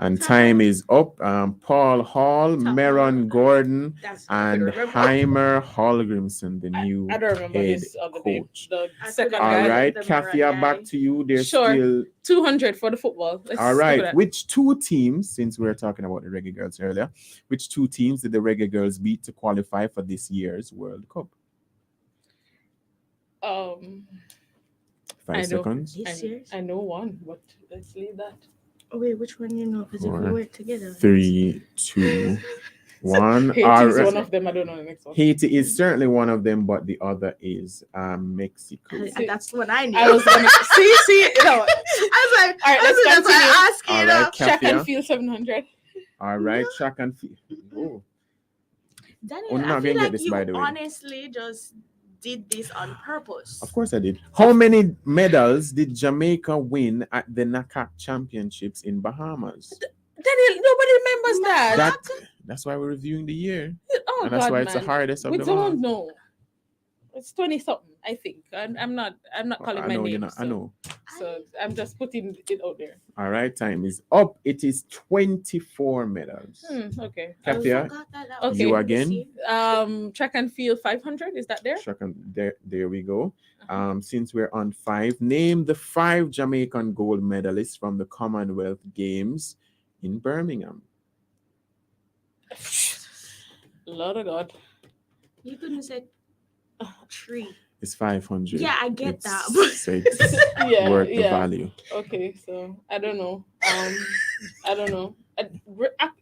And time is up. Paul Hall, Meron Gordon, and Heimer Hallgrimson, the new I don't remember head his other coach. name. The second All guy. right, Kathia, back to you. There's Sure. still 200 for the football. Let's all do right. that. Which two teams, since we were talking about the Reggae Girls earlier, which two teams did the Reggae Girls beat to qualify for this year's World Cup? 5 seconds. I know one, but let's leave that. Oh wait, which one you know? Because if we 4, work together. 3, 2, 1. Haiti All is right. one of them. I don't know the next one. Haiti is certainly one of them, but the other is Mexico. That's what I knew. I was gonna see. No. I was like, all right, let's that's why I continue. asked you. All know. right, Track and Kathia. field 700. All right, track and field. Oh, Daniel, I'm I not feel gonna get like this, you by the way. honestly just did this on purpose. Of course I did. How many medals did Jamaica win at the NACAC Championships in Bahamas? Daniel, nobody remembers that. That's why we're reviewing the year. Oh And that's God, why it's the man. hardest of We them all. don't know. It's 20 something, I think. I'm not calling I my know, name. I know. So I'm just putting it out there. All right, time is up. It is 24 medals. Okay. Katia, Okay. you again. Track and field 500. Is that there? There we go. Since we're on 5, name the 5 Jamaican gold medalists from the Commonwealth Games in Birmingham. Lord of God. You couldn't say 3. It's 500. Yeah, I get It's- that. so it's worth the value. Okay, so I don't know. I don't know.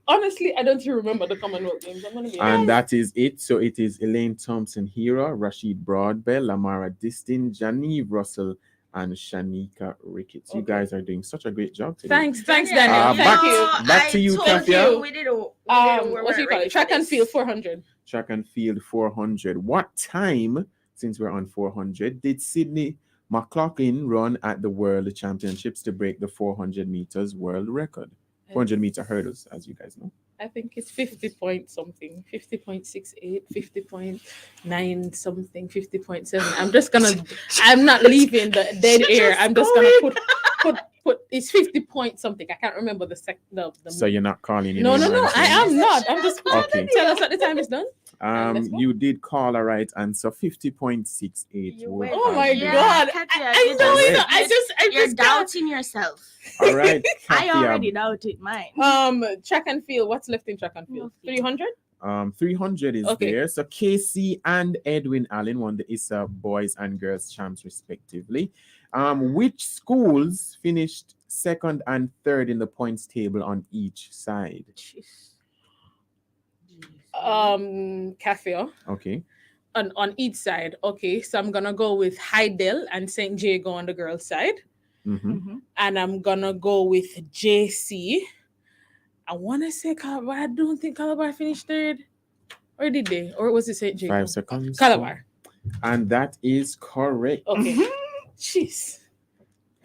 Honestly, I don't even remember the Commonwealth Games. I'm gonna be And that is it. So it is Elaine Thompson Hero, Rashid Broadbell, Lamara Distin, Janive Russell, and Shanika Ricketts. You guys are doing such a great job today. Thanks, Daniel. Thank you. Back to you, Katia. What do you call it? Track and field 400. Track and field 400. What time, since we're on 400, did Sydney McLaughlin run at the World Championships to break the 400 meters world record? 400 meter hurdles, as you guys know. I think it's 50 point something, 50.68, 50.9 something, 50.7. I'm not leaving the dead air. I'm just gonna put it's 50 point something. I can't remember the So you're not calling it? No, I am not. I'm just okay. Tell us what the time is done. You did call a right answer, 50.68. Oh my God! I know it. I You're just doubting yourself. All right, I Katia. already doubted mine. Track and field. What's left in track and field? 300. 300 is there. So Casey and Edwin Allen won the ISA boys and girls champs respectively. Which schools finished second and third in the points table on each side? Cafe. Okay. On each side. Okay, so I'm gonna go with Hydel and St. Jago on the girls' side. And I'm gonna go with JC. I want to say Calabar. I don't think Calabar finished third. Or did they? Or was it St. Jago? 5 seconds. Calabar. And that is correct. Okay. Jeez.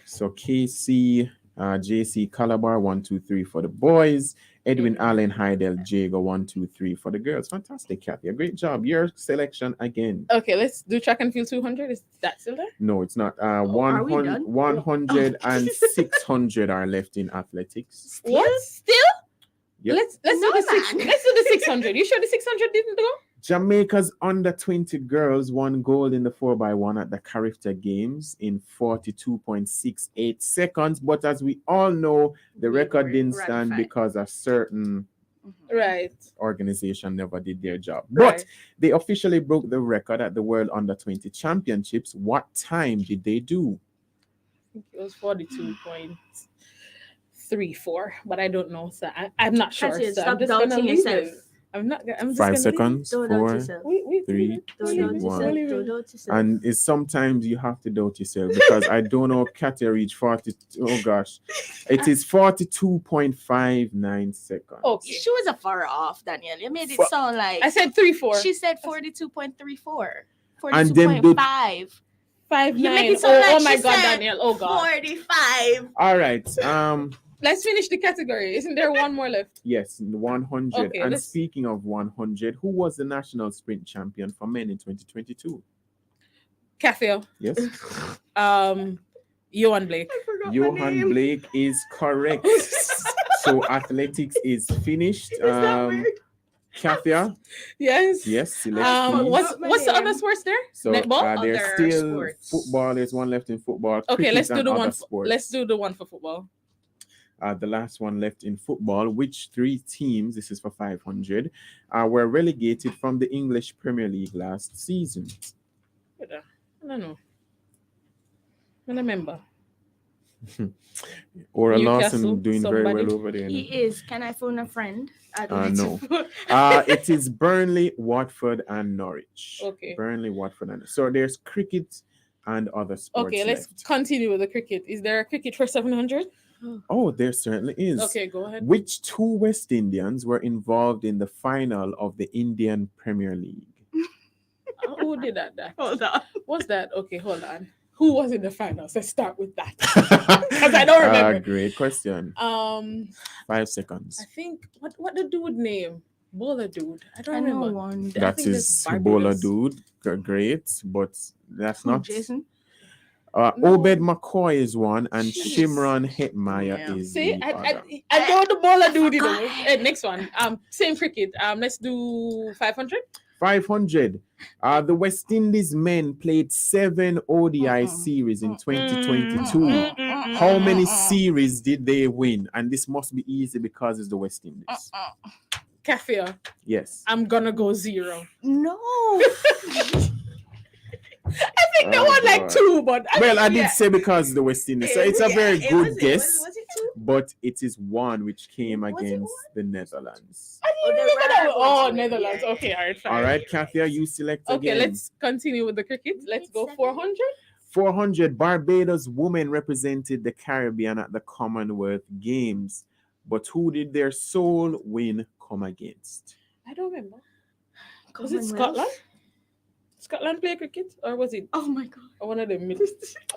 So KC, JC, Calabar, 1, 2, 3 for the boys. Edwin Allen, Hydel, Jago, 1, 2, 3 for the girls. Fantastic, Kathy. Great job. Your selection again. Okay, let's do track and field 200. Is that still there? No, it's not. are we 100, done? 100 and 600 are left in athletics. What? Still? Yep. Let's do the 600. You sure the 600 didn't go? Jamaica's under 20 girls won gold in the 4x1 at the Carifta Games in 42.68 seconds. But as we all know, the record didn't stand because a certain organization never did their job. But they officially broke the record at the World Under 20 Championships. What time did they do? I think it was 42.34, but I don't know. So I'm not sure. That's it. So Stop I'm just doubting gonna leave yourself. it. I'm just 5 gonna seconds. Don't doubt 4, yourself. 3, Don't doubt 2, yourself. 1. Don't doubt yourself. And it's sometimes you have to doubt yourself because I don't know Katia reached 40. Oh gosh, it is 42.59 seconds. Okay. She was a far off, Danielle. You made it sound like I said 34. She said 42.34. And then the 42.5. 5, You 9. make it sound like Oh my she God, said Daniel. Oh God. 45. All right. Let's finish the category. Isn't there one more left? Yes, 100. Okay, and let's- speaking of 100, who was the national sprint champion for men in 2022? Cafe. Yes. Johan Blake. Johan Blake is correct. So athletics is finished. Kathia? Yes. Yes. Select, please. What's the other sports there? So Netball? there's Other still sports. football. There's one left in football. Okay, cricket, let's do and the other one. sports. Let's do the one for football. The last one left in football. Which 3 teams? This is for 500. Were relegated from the English Premier League last season? I don't know. I remember. Ora Newcastle, Lawson doing very somebody. well over there. He is. Can I phone a friend? I No. need to- It is Burnley, Watford, and Norwich. Okay. Burnley, Watford, and so there's cricket and other sports. Okay, let's left. continue with the cricket. Is there a cricket for 700? Oh, there certainly is. Okay, go ahead. Which two West Indians were involved in the final of the Indian Premier League? Who did that? Hold on. What's that? Okay, hold on. Who was in the finals? Let's start with that. Because I don't remember. Great question. 5 seconds. I think what the dude name? Bowler dude. I don't know remember. one. That is Bowler dude. Great, but that's not. Jason? Obed McCoy is one, and Shimron Hetmeyer is See, the other. I know the bowler dude. You know. Next one. Same cricket. Let's do 500. 500. The West Indies men played 7 ODI series in 2022. How many series did they win? And this must be easy because it's the West Indies. Kafir. Yes. I'm gonna go 0. No. I think they won like 2, but I did say because the West Indies. So it's a very good guess. Was it 2? But it is 1 which came against the Netherlands. Netherlands. Okay, all right, fine. All right, Kathia, you select again. Okay, let's continue with the cricket. Let's go 400. 400. Barbados women represented the Caribbean at the Commonwealth Games. But who did their sole win come against? I don't remember. Was it Scotland? Scotland play cricket? Or was it? Oh my God. Or one of them?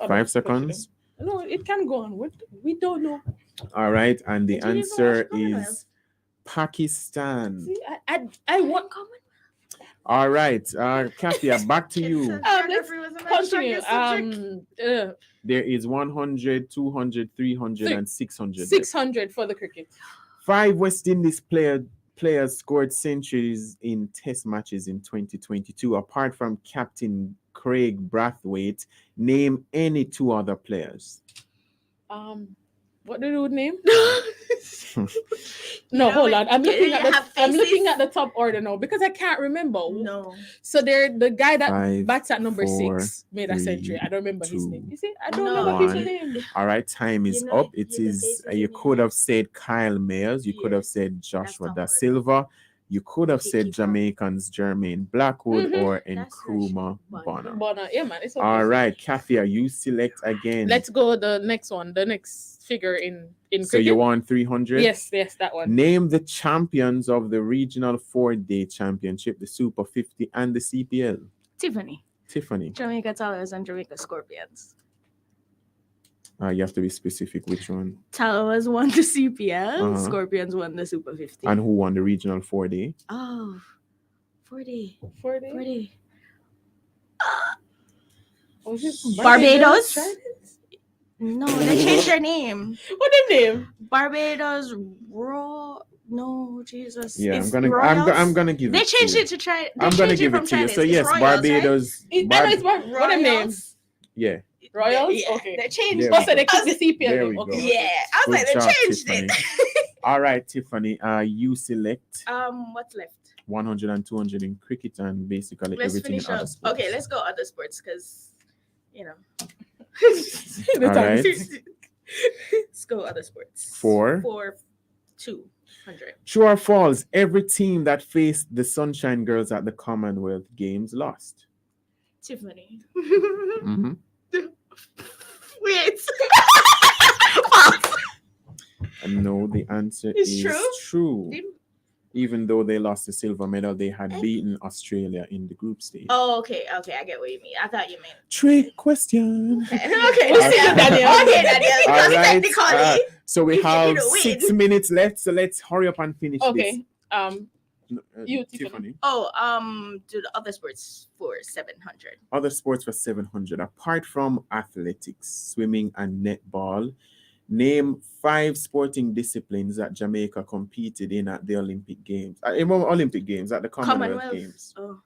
5 seconds. No, it can go on. We don't know. All right, and the answer is Pakistan. See, I want common. All right, Kathia, back to you. Let's continue. There is 100, 200, 300, and 600. 600 for the cricket. 5 West Indies players scored centuries in test matches in 2022. Apart from captain Craig Brathwaite, name any 2 other players. What did you name? No, hold on. I'm looking at the top order now because I can't remember. No. So they're the guy that 5, bats at number 4, 6 made a century. I don't remember his 2, name. You see, I don't remember people's names. All right, time is up. It is. You could have said Kyle Mayers. You could have said Joshua Da Silva. You could have said Jamaicans Jermaine Blackwood or Nkrumah Bonner. Yeah, man. It's okay. All right, Kathia, you select again. Let's go the next one. The next figure in So cricket. you want 300? Yes, that one. Name the champions of the regional 4-day championship, the Super 50 and the CPL. Tiffany. Jamaica Towers and Jamaica Scorpions. You have to be specific. Which one? Towers won the CPL. Scorpions won the Super 50. And who won the regional 4-day? Oh, 40. Barbados? No, they changed their name. What their name? Barbados No, Jesus. Yeah, It's I'm gonna give it. They changed to you. it to try. I'm gonna give it to you. So yes, Barbados. What a name? Yeah. Royals? Yeah, Okay. they changed So they keep the CPL There name. we go. Okay. Yeah, I was like, Good they job, changed Tiffany. it. All right, Tiffany. You select What's left? 100 and 200 in cricket and basically Let's everything in finish other up. sports. Okay, let's go other sports because, All right. Let's go other sports. 200. True or false? Every team that faced the Sunshine Girls at the Commonwealth Games lost. Tiffany. Mm-hmm. Wait. No, the answer It's is true. Even though they lost the silver medal, they had beaten Australia in the group stage. Oh, okay. I get what you mean. I thought you meant. Trick question. Okay, Daniel. Okay, Daniel. All right. Technically, So we have win. 6 minutes left. So let's hurry up and finish this. Okay. You, Tiffany. Do the other sports for 700. Other sports for 700. Apart from athletics, swimming, and netball, name 5 sporting disciplines that Jamaica competed in at the Olympic Games. At the Commonwealth Games. Oh.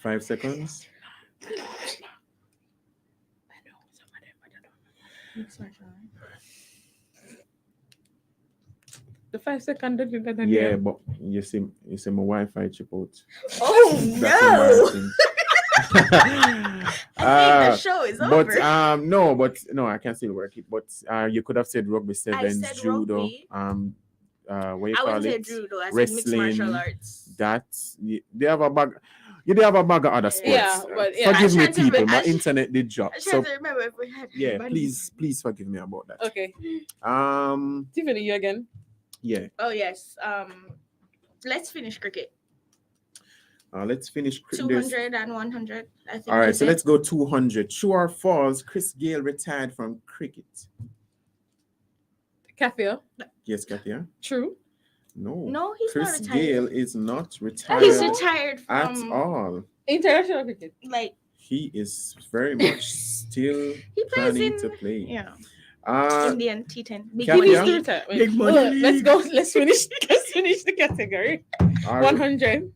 Five seconds. The 5 second. Yeah, but you see my Wi-Fi chip out. Oh no! I think the show is but over. no, I can still work it. But you could have said rugby sevens, said judo, rugby. what you I call wouldn't say it? judo. I said mixed Wrestling. martial arts. They have a bag. You do have a bag of other sports. Yeah, but yeah. Forgive me, I tried to people. re- My I sh- internet did drop. I So trying to remember if we had yeah, bunnies. please forgive me about that. Okay. Tiffany, you again? Yeah. Oh yes. Let's finish cricket. Let's finish. 200 and 100. I think. All right, so let's go 200. True or false? Chris Gayle retired from cricket. Kathia. Yes, Kathia. True. No, he's Chris not retired. Gale is not retired. He's retired at from all. International cricket. Like He is very much still planning to play. Yeah. Uh, Indian T10. Big Kathia? money. Big money. Let's go. Let's finish the category. All right. 100.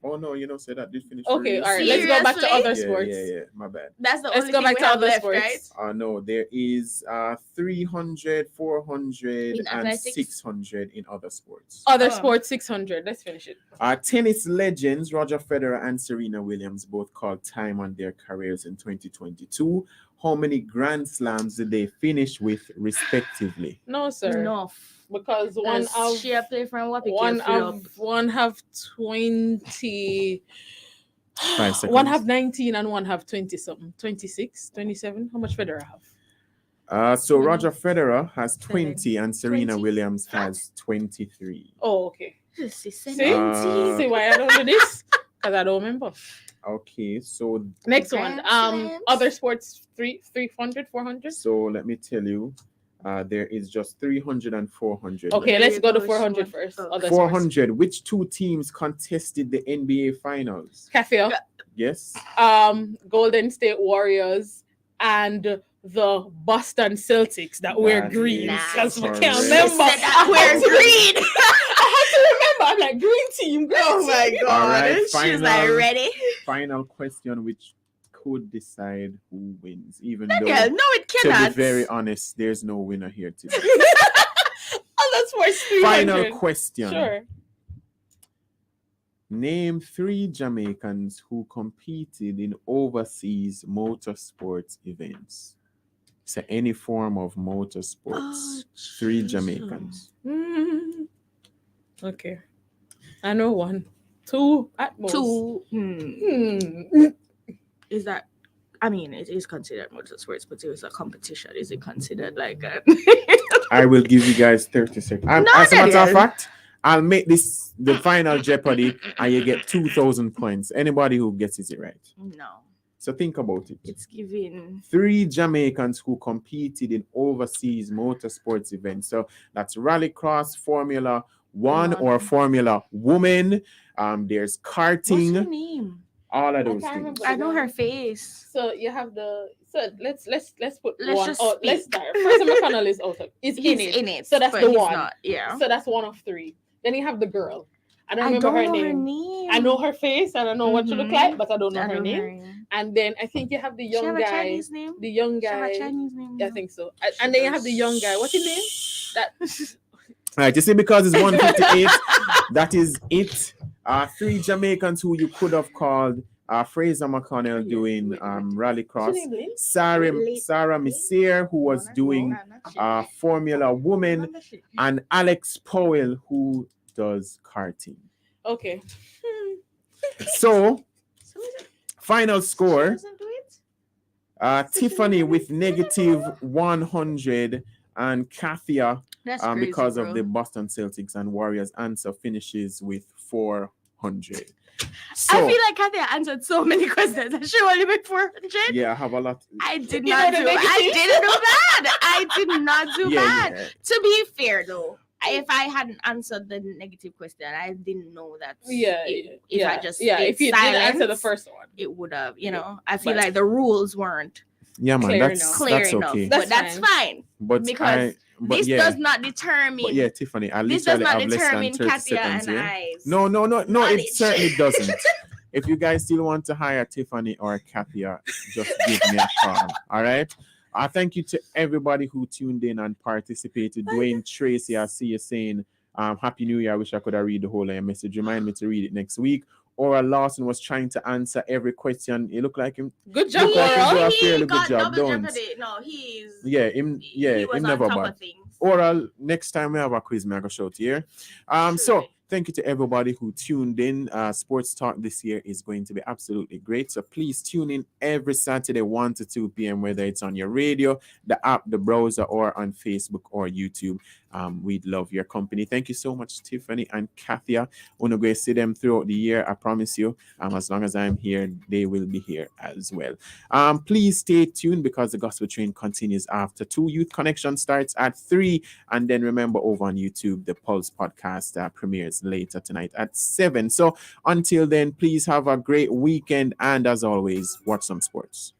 Oh no, you know, say that did finish. Okay, all right. Let's go back to other sports. Yeah, my bad. That's the Let's only go thing back we to have other left, sports. right? No, there is 300, 400, In and athletics? 600 in other sports. Other sports 600. Let's finish it. Tennis legends Roger Federer and Serena Williams both called time on their careers in 2022. How many Grand Slams did they finish with, respectively? No, sir. Enough. Because one of she play from what one have 20. 5 seconds. One have 19 and one have 20 something. 26, 27. How much Federer have? So Roger Federer has 20 and Serena Williams has 23. Oh, okay. See see why I don't do this? Because I don't remember. Okay, so Next one. Other sports 300, 400. So let me tell you, there is just 300 and 400. Okay, let's go to 400 first. Other 400. Which two teams contested the NBA Finals? Kathia. Yes. Golden State Warriors and the Boston Celtics that wear green. That's what I can't correct. remember. That wear green. I had to remember. I'm like green team. Green Oh my team. god. All right, She's like ready. Final question, which could decide who wins, even No, though, no, it to cannot. be very honest, there's no winner here today. Other sports 300. Final question. Sure. Name 3 Jamaicans who competed in overseas motorsports events. So any form of motorsports. 3 Jamaicans. Okay. I know 1. 2 at most. 2. Is that? I mean, it is considered motorsports, but it was a competition. Is it considered like a? I will give you guys 30 seconds. No, As a that matter of is. fact, I'll make this the final Jeopardy and you get 2,000 points. Anybody who gets it right. No, So think about it. it's giving. 3 Jamaicans who competed in overseas motorsports events. So that's Rallycross, Formula One or Formula Woman. There's karting. What's her name? All of those can't things. remember. I know her face. So you have the. So let's put Let's one. just Oh, speak. let's start. Fraser McConnell is out of. Is He's in it. in it, So that's but the he's one. not, yeah. So that's 1 of 3. Then you have the girl. I don't I remember don't her know her name. name. I know her face and I know what she look Mhm. like, but I don't know I her don't know name. her name. And then I think you have the She young have a guy. Chinese name? The young She have guy. a Chinese name? Yeah, I think so. And then you have the young guy. What's his name? That. All right, you see, because it's 158, that is it. 3 Jamaicans who you could have called Fraser McConnell doing Rallycross, Sarah Messier, who was doing Formula Woman, and Alex Powell, who does karting. Okay. So, final score. Tiffany with negative 100 and Kathia, That's crazy, because bro. of the Boston Celtics and Warriors answer, finishes with 400. So, I feel like Kathia answered so many questions. I should only make 400. yeah, I have a lot. I did You not know do. the I negative? didn't do bad. I did not do Yeah, bad. yeah. To be fair, though, if I hadn't answered the negative question, I didn't know that. Yeah, If I just yeah. stayed If you didn't answer the silent, first one, it would have. You know, I feel But- like the rules weren't Yeah, man, Clear that's enough. clear that's enough. okay. But that's fine. But because but this yeah, does not determine. But yeah, Tiffany, I This does literally not have less than determine 30 Kathia seconds and here. I's No, it knowledge. certainly doesn't. If you guys still want to hire Tiffany or Kathia, just give me a call. All right. Thank you to everybody who tuned in and participated. Dwayne Tracy, I see you saying Happy New Year. I wish I could have read the whole of your message. Remind me to read it next week. Ora Lawson was trying to answer every question. It looked like him. Good job, looked like him do Ora. a He fairly got good job, double don't? jeopardy. No, he's. Yeah, him. Yeah, he was him on never top bad. of things. Oral, next time we have a quiz, me I go show to you. So Thank you to everybody who tuned in. Sports Talk this year is going to be absolutely great. So please tune in every Saturday, 1 to 2 p.m., whether it's on your radio, the app, the browser, or on Facebook or YouTube. We'd love your company. Thank you so much, Tiffany and Kathia. We're going to see them throughout the year. I promise you, as long as I'm here, they will be here as well. Please stay tuned because the Gospel Train continues after 2. Youth Connection starts at 3. And then remember, over on YouTube, the Pulse podcast premieres later tonight at 7. So until then, please have a great weekend. And as always, watch some sports.